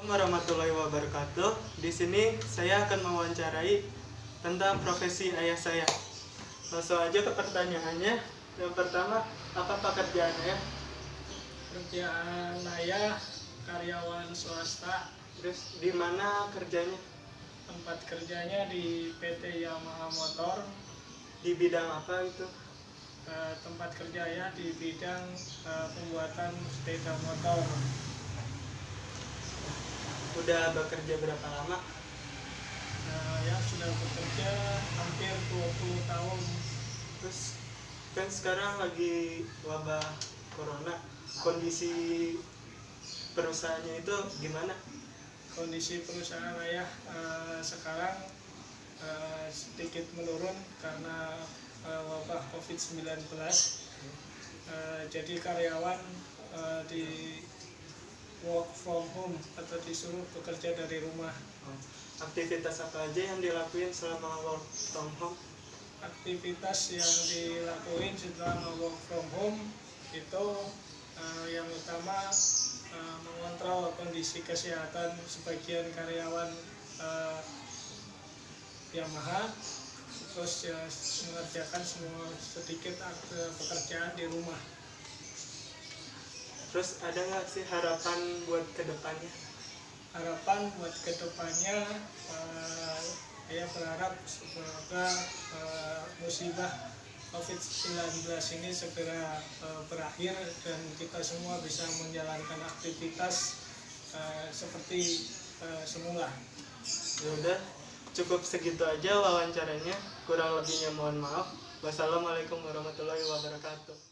Warahmatullahi wabarakatuh. Di sini saya akan mewawancarai tentang profesi ayah saya. Langsung aja ke pertanyaannya. Yang pertama, apa pekerjaan ayah? Kerjaan ayah karyawan swasta. Terus di mana kerjanya? Tempat kerjanya di PT Yamaha Motor. Di bidang apa itu? Tempat kerja ayah di bidang pembuatan sepeda motor. Udah bekerja berapa lama? Ya sudah bekerja hampir 20 tahun. Terus kan sekarang lagi wabah corona. Kondisi perusahaannya itu gimana? Kondisi perusahaan ayah sekarang sedikit menurun karena wabah COVID-19. Jadi karyawan di work from home atau disuruh bekerja dari rumah. Aktivitas apa aja yang dilakuin selama work from home? Aktivitas yang dilakuin selama work from home itu yang utama mengontrol kondisi kesehatan sebagian karyawan Yamaha, terus ya mengerjakan semua sedikit pekerjaan di rumah. Terus ada nggak sih harapan buat kedepannya? Harapan buat kedepannya, saya berharap semoga musibah COVID-19 ini segera berakhir dan kita semua bisa menjalankan aktivitas seperti semula. Ya udah, cukup segitu aja wawancaranya. Kurang lebihnya mohon maaf. Wassalamualaikum warahmatullahi wabarakatuh.